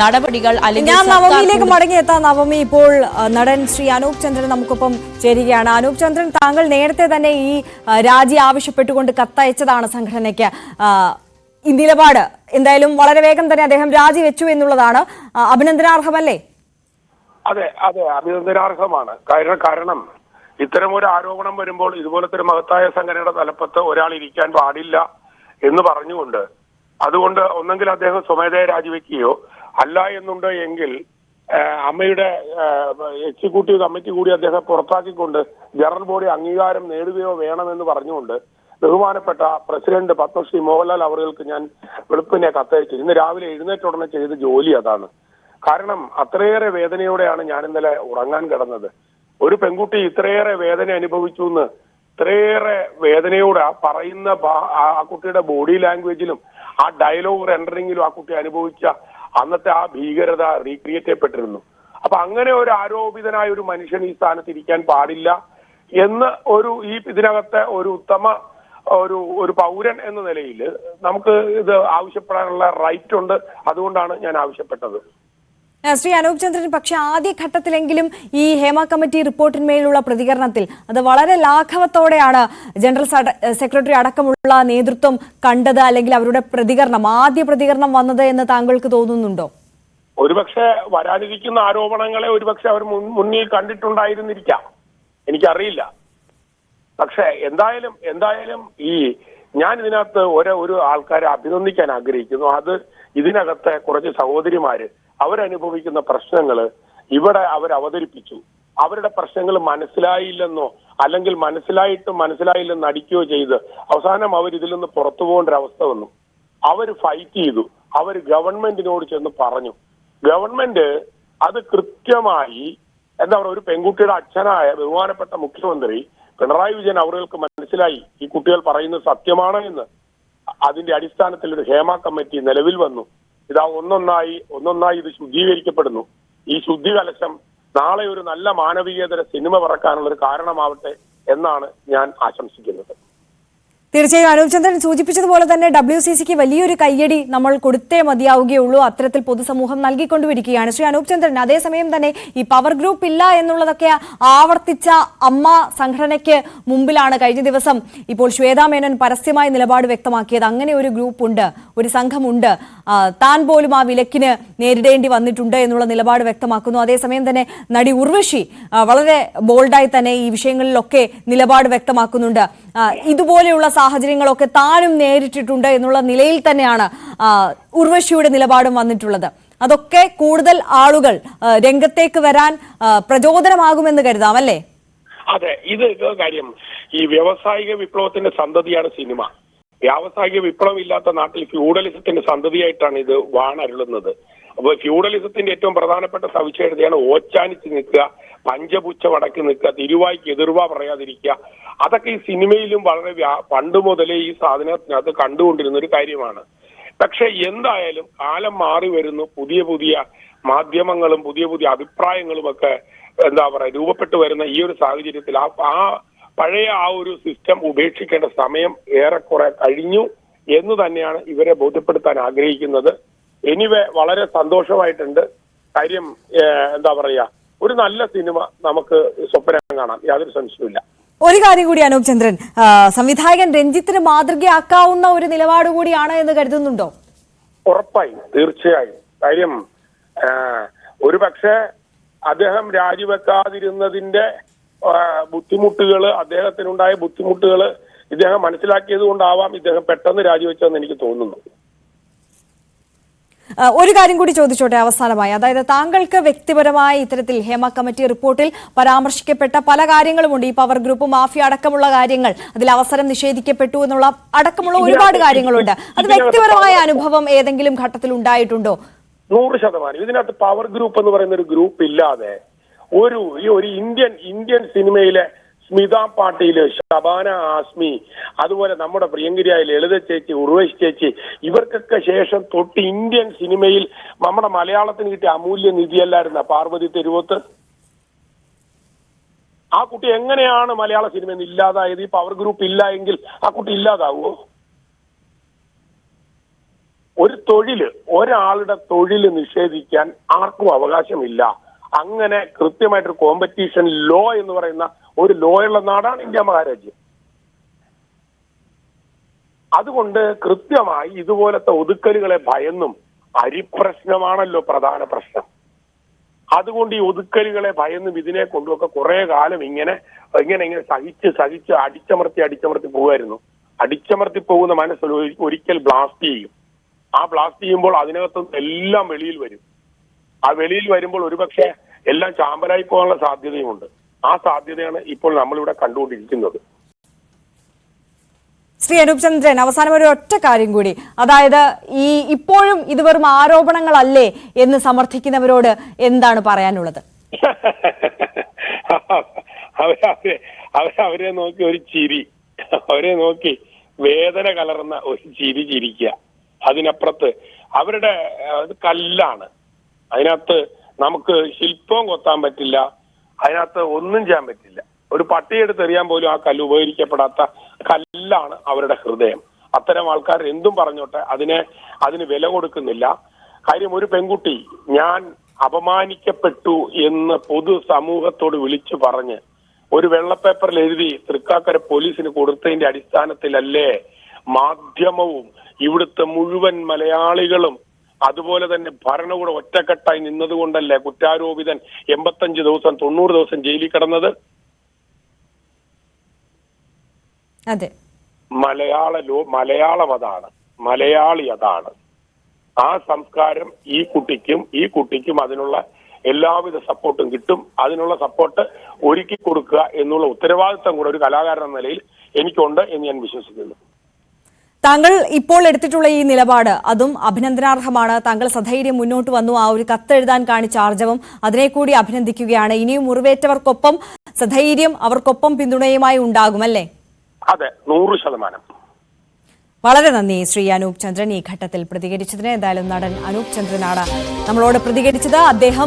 നടപടികൾ അല്ലെങ്കിൽ ഞാൻ നവമിയിലേക്ക് മടങ്ങിയെത്താം. നവമി, ഇപ്പോൾ നടൻ ശ്രീ അനൂപ് ചന്ദ്രൻ നമുക്കൊപ്പം ചേരുകയാണ്. അനൂപ് ചന്ദ്രൻ, താങ്കൾ നേരത്തെ തന്നെ ഈ രാജി ആവശ്യപ്പെട്ടുകൊണ്ട് കത്തയച്ചതാണ് സംഘടനയ്ക്ക്. ഈ നിലപാട് എന്തായാലും വളരെ വേഗം തന്നെ അദ്ദേഹം രാജിവെച്ചു എന്നുള്ളതാണ് അഭിനന്ദനാർഹമല്ലേ? അതെ അതെ, അഭിനന്ദനാർഹമാണ്. കാരണം ഇത്തരം ഒരു ആരോപണം വരുമ്പോൾ ഇതുപോലത്തെ ഒരു മഹത്തായ സംഘടനയുടെ തലപ്പത്ത് ഒരാൾ ഇരിക്കാൻ പാടില്ല എന്ന് പറഞ്ഞുകൊണ്ട്, അതുകൊണ്ട് ഒന്നെങ്കിൽ അദ്ദേഹം സ്വമേധയെ രാജിവെക്കുകയോ അല്ല എന്നുണ്ട് എങ്കിൽ അമ്മയുടെ എക്സിക്യൂട്ടീവ് കമ്മിറ്റി കൂടി അദ്ദേഹം പുറത്താക്കിക്കൊണ്ട് ജനറൽ ബോഡി അംഗീകാരം നേടുകയോ വേണമെന്ന് പറഞ്ഞുകൊണ്ട് ബഹുമാനപ്പെട്ട പ്രസിഡന്റ് പത്മശ്രീ മോഹൻലാൽ അവർക്ക് ഞാൻ വെളുപ്പിനെ കത്തയച്ചു. ഇന്ന് രാവിലെ എഴുന്നേറ്റ ഉടനെ ചെയ്ത ജോലി അതാണ്. കാരണം അത്രയേറെ വേദനയോടെയാണ് ഞാൻ ഇന്നലെ ഉറങ്ങാൻ കിടന്നത്. ഒരു പെൺകുട്ടി ഇത്രയേറെ വേദന അനുഭവിച്ചു എന്ന്, ഇത്രയേറെ വേദനയോടെ പറയുന്ന ആ കുട്ടിയുടെ ബോഡി ലാംഗ്വേജിലും ആ ഡയലോഗ് റെൻഡറിങ്ങിലും ആ കുട്ടി അനുഭവിച്ച അന്നത്തെ ആ ഭീകരത റീക്രിയേറ്റ് ചെയ്യപ്പെട്ടിരുന്നു. അപ്പൊ അങ്ങനെ ഒരു ആരോപിതനായ ഒരു മനുഷ്യൻ ഈ സ്ഥാനത്ത് ഇരിക്കാൻ പാടില്ല എന്ന് ഈ ഇതിനകത്തെ ഒരു ഉത്തമ ഒരു പൗരൻ എന്ന നിലയിൽ നമുക്ക് ഇത് ആവശ്യപ്പെടാനുള്ള റൈറ്റ് ഉണ്ട്. അതുകൊണ്ടാണ് ഞാൻ ആവശ്യപ്പെട്ടത്. ശ്രീ അനൂപ് ചന്ദ്രൻ, പക്ഷെ ആദ്യഘട്ടത്തിലെങ്കിലും ഈ ഹേമ കമ്മിറ്റി റിപ്പോർട്ടിന്മേലുള്ള പ്രതികരണത്തിൽ അത് വളരെ ലാഘവത്തോടെയാണ് ജനറൽ സെക്രട്ടറി അടക്കമുള്ള നേതൃത്വം കണ്ടത്, അല്ലെങ്കിൽ അവരുടെ ആദ്യ പ്രതികരണം വന്നത് എന്ന് താങ്കൾക്ക് തോന്നുന്നുണ്ടോ? ഒരുപക്ഷെ വരാനിരിക്കുന്ന ആരോപണങ്ങളെ ഒരുപക്ഷെ അവർ മുന്നിൽ കണ്ടിട്ടുണ്ടായിരുന്നിരിക്കാം, എനിക്കറിയില്ല. പക്ഷെ എന്തായാലും ഞാൻ ഇതിനകത്ത് ഒരു ആൾക്കാരെ അഭിനന്ദിക്കാൻ ആഗ്രഹിക്കുന്നു. അത് ഇതിനകത്തെ കുറച്ച് സഹോദരിമാര് അവരനുഭവിക്കുന്ന പ്രശ്നങ്ങൾ ഇവിടെ അവതരിപ്പിച്ചു. അവരുടെ പ്രശ്നങ്ങൾ മനസ്സിലായില്ലെന്നോ അല്ലെങ്കിൽ മനസ്സിലായില്ലെന്ന് നടിക്കുകയോ ചെയ്ത് അവസാനം അവർ ഇതിൽ നിന്ന് പുറത്തു പോകേണ്ട ഒരവസ്ഥ വന്നു. അവർ ഫൈറ്റ് ചെയ്തു. അവർ ഗവൺമെന്റിനോട് ചെന്ന് പറഞ്ഞു. ഗവൺമെന്റ് അത് കൃത്യമായി ഒരു പെൺകുട്ടിയുടെ അച്ഛനായ ബഹുമാനപ്പെട്ട മുഖ്യമന്ത്രി പിണറായി വിജയൻ അവർക്ക് മനസ്സിലായി ഈ കുട്ടികൾ പറയുന്നത് സത്യമാണ് എന്ന്. അതിന്റെ അടിസ്ഥാനത്തിൽ ഒരു ഹേമ കമ്മിറ്റി നിലവിൽ വന്നു. ഇതാ ഒന്നൊന്നായി ഇത് ശുദ്ധീകരിക്കപ്പെടുന്നു. ഈ ശുദ്ധി കലശം നാളെ ഒരു നല്ല മാനവികേതര സിനിമ പറക്കാനുള്ള ഒരു കാരണമാവട്ടെ എന്നാണ് ഞാൻ ആശംസിക്കുന്നത്. തീർച്ചയായും അനൂപ് ചന്ദ്രൻ സൂചിപ്പിച്ചതുപോലെ തന്നെ WCCക്ക് വലിയൊരു കയ്യടി നമ്മൾ കൊടുത്തേ മതിയാവുകയുള്ളൂ. അത്തരത്തിൽ പൊതുസമൂഹം നൽകിക്കൊണ്ടുവരികയാണ്. ശ്രീ അനൂപ് ചന്ദ്രൻ, അതേസമയം തന്നെ ഈ പവർ ഗ്രൂപ്പ് ഇല്ല എന്നുള്ളതൊക്കെ ആവർത്തിച്ച അമ്മ സംഘടനയ്ക്ക് മുമ്പിലാണ് കഴിഞ്ഞ ദിവസം ഇപ്പോൾ ശ്വേതാ മേനോൻ പരസ്യമായ നിലപാട് വ്യക്തമാക്കിയത്. അങ്ങനെ ഒരു ഗ്രൂപ്പുണ്ട്, ഒരു സംഘമുണ്ട്, താൻ പോലും ആ വിലക്കിന് നേരിടേണ്ടി വന്നിട്ടുണ്ട് എന്നുള്ള നിലപാട് വ്യക്തമാക്കുന്നു. അതേസമയം തന്നെ നടി ഉർവശി വളരെ ബോൾഡായി തന്നെ ഈ വിഷയങ്ങളിലൊക്കെ നിലപാട് വ്യക്തമാക്കുന്നുണ്ട്. ഇതുപോലെയുള്ള സാഹചര്യങ്ങളൊക്കെ താനും നേരിട്ടിട്ടുണ്ട് എന്നുള്ള നിലയിൽ തന്നെയാണ് ഉർവശിയുടെ നിലപാടും വന്നിട്ടുള്ളത്. അതൊക്കെ കൂടുതൽ ആളുകൾ രംഗത്തേക്ക് വരാൻ പ്രചോദനമാകുമെന്ന് കരുതാം, അല്ലേ? അതെ, ഇത് കാര്യം ഈ വ്യാവസായിക വിപ്ലവത്തിന്റെ സന്തതിയാണ് സിനിമ. വ്യാവസായിക വിപ്ലവം ഇല്ലാത്ത നാട്ടിൽ ഫ്യൂഡലിസത്തിന്റെ സന്തതിയായിട്ടാണ് ഇത് വാണരുളുന്നത്. അപ്പൊ ഫ്യൂഡലിസത്തിന്റെ ഏറ്റവും പ്രധാനപ്പെട്ട സവിശേഷതയാണ് ഓച്ചാനിച്ച് നിൽക്കുക, പഞ്ചപുച്ഛ വടക്കി നിൽക്കുക, തിരുവായ്ക്ക് എതിർവാ പറയാതിരിക്കുക. അതൊക്കെ ഈ സിനിമയിലും വളരെ പണ്ട് മുതലേ ഈ സാധനത്തിനകത്ത് കണ്ടുകൊണ്ടിരുന്ന ഒരു കാര്യമാണ്. പക്ഷെ എന്തായാലും കാലം മാറി വരുന്നു. പുതിയ മാധ്യമങ്ങളും പുതിയ അഭിപ്രായങ്ങളും ഒക്കെ രൂപപ്പെട്ടു വരുന്ന ഈ ഒരു സാഹചര്യത്തിൽ ആ പഴയ ഒരു സിസ്റ്റം ഉപേക്ഷിക്കേണ്ട സമയം ഏറെക്കുറെ കഴിഞ്ഞു എന്ന് തന്നെയാണ് ഇവരെ ബോധ്യപ്പെടുത്താൻ ആഗ്രഹിക്കുന്നത്. എനിവേ വളരെ സന്തോഷമായിട്ടുണ്ട്. കാര്യം ഒരു നല്ല സിനിമ നമുക്ക് സ്വപ്നം കാണാം, യാതൊരു സംശയവുമില്ല. ഒരു കാര്യം കൂടി അനൂപ് ചന്ദ്രൻ, സംവിധായകൻ രഞ്ജിത്തിന് മാതൃകയാക്കാവുന്ന ഒരു നിലപാട് കൂടിയാണ് എന്ന് കരുതുന്നുണ്ടോ? ഉറപ്പായും, തീർച്ചയായും. കാര്യം ഒരുപക്ഷെ അദ്ദേഹം രാജിവെക്കാതിരുന്നതിന്റെ അദ്ദേഹത്തിനുണ്ടായ ബുദ്ധിമുട്ടുകൾ ഇദ്ദേഹം മനസ്സിലാക്കിയത് കൊണ്ടാവാം ഇദ്ദേഹം പെട്ടെന്ന് രാജിവെച്ചതെന്ന് എനിക്ക് തോന്നുന്നു. ഒരു കാര്യം കൂടി ചോദിച്ചോട്ടെ അവസാനമായി, അതായത് താങ്കൾക്ക് വ്യക്തിപരമായ ഇത്തരത്തിൽ ഹേമ കമ്മിറ്റി റിപ്പോർട്ടിൽ പരാമർശിക്കപ്പെട്ട പല കാര്യങ്ങളുമുണ്ട്. ഈ പവർ ഗ്രൂപ്പ് മാഫിയ അടക്കമുള്ള കാര്യങ്ങൾ, അതിൽ അവസരം നിഷേധിക്കപ്പെട്ടു എന്നുള്ള അടക്കമുള്ള ഒരുപാട് കാര്യങ്ങളുണ്ട്. അത് വ്യക്തിപരമായ അനുഭവം ഏതെങ്കിലും ഘട്ടത്തിൽ ഉണ്ടായിട്ടുണ്ടോ? 100%. ഇതിനകത്ത് പവർ ഗ്രൂപ്പ് എന്ന് പറയുന്ന ഒരു ഗ്രൂപ്പ് ഇല്ലാതെ ഒരു ഇന്ത്യൻ സിനിമയിലെ സ്മിത പാട്ടീല്, ഷബാന ആസ്മി, അതുപോലെ നമ്മുടെ പ്രിയങ്കരിയായ ലളിത ചേച്ചി, ഉർവശി ചേച്ചി, ഇവർക്കൊക്കെ ശേഷം തൊട്ട് ഇന്ത്യൻ സിനിമയിൽ നമ്മുടെ മലയാളത്തിന് കിട്ടിയ അമൂല്യ നിധിയല്ലായിരുന്ന പാർവതി തെരുവോത്ത്. ആ കുട്ടി എങ്ങനെയാണ് മലയാള സിനിമയിൽ നിന്ന് ഇല്ലാതായത്? ഈ പവർ ഗ്രൂപ്പ് ഇല്ല എങ്കിൽ ആ കുട്ടി ഇല്ലാതാവുമോ? ഒരു ഒരാളുടെ തൊഴിൽ നിഷേധിക്കാൻ ആർക്കും അവകാശമില്ല. അങ്ങനെ കൃത്യമായിട്ടൊരു കോമ്പറ്റീഷൻ ലോ എന്ന് പറയുന്ന ഒരു ലോ ഉള്ള നാടാണ് ഇന്ത്യ മഹാരാജ്യം. അതുകൊണ്ട് കൃത്യമായി ഇതുപോലത്തെ ഒതുക്കലുകളെ ഭയന്നും, അരിപ്രശ്നമാണല്ലോ പ്രധാന പ്രശ്നം, അതുകൊണ്ട് ഈ ഒതുക്കലുകളെ ഭയന്നും ഇതിനെ കൊണ്ടുമൊക്കെ കുറെ കാലം ഇങ്ങനെ സഹിച്ച് അടിച്ചമർത്തി പോകുമായിരുന്നു. അടിച്ചമർത്തി പോകുന്ന മനസ്സിൽ ഒരിക്കൽ ബ്ലാസ്റ്റ് ചെയ്യും. ആ ബ്ലാസ്റ്റ് ചെയ്യുമ്പോൾ അതിനകത്തുനിന്ന് എല്ലാം വെളിയിൽ വരും. ആ വെളിയിൽ വരുമ്പോൾ ഒരുപക്ഷെ എല്ലാം ചാമ്പലായി പോകാനുള്ള സാധ്യതയുമുണ്ട്. ആ സാധ്യതയാണ് ഇപ്പോൾ നമ്മളിവിടെ കണ്ടുകൊണ്ടിരിക്കുന്നത്. ശ്രീ അനൂപ് ചന്ദ്രൻ, അവസാനം ഒരു ഒറ്റ കാര്യം കൂടി, അതായത് ഇപ്പോഴും ഇത് വെറും ആരോപണങ്ങളല്ലേ എന്ന് സമർത്ഥിക്കുന്നവരോട് എന്താണ് പറയാനുള്ളത്? അവരെ നോക്കി ഒരു ചിരി, അവരെ നോക്കി വേദന കലർന്ന ഒരു ചിരി ചിരിക്കുക. അതിനപ്പുറത്ത് അവരുടെ കല്ലാണ്. അതിനകത്ത് നമുക്ക് ശില്പവും കൊത്താൻ പറ്റില്ല, അതിനകത്ത് ഒന്നും ചെയ്യാൻ പറ്റില്ല. ഒരു പട്ടിയെടുത്ത് എറിയാൻ പോലും ആ കല്ല് ഉപകരിക്കപ്പെടാത്ത കല്ലാണ് അവരുടെ ഹൃദയം. അത്തരം ആൾക്കാർ എന്തും പറഞ്ഞോട്ടെ, അതിന് വില കൊടുക്കുന്നില്ല. കാര്യം, ഒരു പെൺകുട്ടി ഞാൻ അപമാനിക്കപ്പെട്ടു എന്ന് പൊതു സമൂഹത്തോട് വിളിച്ചു പറഞ്ഞ് ഒരു വെള്ളപ്പേപ്പറിൽ എഴുതി തൃക്കാക്കര പോലീസിന് കൊടുത്തതിന്റെ അടിസ്ഥാനത്തിലല്ലേ മാധ്യമവും ഇവിടുത്തെ മുഴുവൻ മലയാളികളും അതുപോലെ തന്നെ ഭരണകൂടം ഒറ്റക്കെട്ടായി നിന്നതുകൊണ്ടല്ലേ കുറ്റാരോപിതൻ 85 ദിവസം 90 ദിവസം ജയിലിൽ കിടന്നത്? അതെ, മലയാളം അതാണ്, മലയാളി അതാണ്. ആ സംസ്കാരം ഈ കുട്ടിക്കും അതിനുള്ള എല്ലാവിധ സപ്പോർട്ടും കിട്ടും. അതിനുള്ള സപ്പോർട്ട് ഒരുക്കി കൊടുക്കുക എന്നുള്ള ഉത്തരവാദിത്തം കൂടെ ഒരു കലാകാരൻ എന്ന നിലയിൽ എനിക്കുണ്ട് എന്ന് ഞാൻ വിശ്വസിക്കുന്നു. താങ്കൾ ഇപ്പോൾ എടുത്തിട്ടുള്ള ഈ നിലപാട് അതും അഭിനന്ദനാർഹമാണ്. താങ്കൾ സധൈര്യം മുന്നോട്ട് വന്നു. ആ ഒരു കത്തെഴുതാൻ കാണിച്ച ആർജവം, അതിനെ കൂടി അഭിനന്ദിക്കുകയാണ്. ഇനിയും മുറിവേറ്റവർക്കൊപ്പം സധൈര്യം അവർക്കൊപ്പം പിന്തുണയുമായി ഉണ്ടാകും, അല്ലേ? അതെ, 100%. വളരെ നന്ദി ശ്രീ അനൂപ് ചന്ദ്രൻ ഈ ഘട്ടത്തിൽ പ്രതികരിച്ചതിന്. എന്തായാലും നടൻ അനൂപ് ചന്ദ്രനാണ് നമ്മളോട് പ്രതികരിച്ചത്. അദ്ദേഹം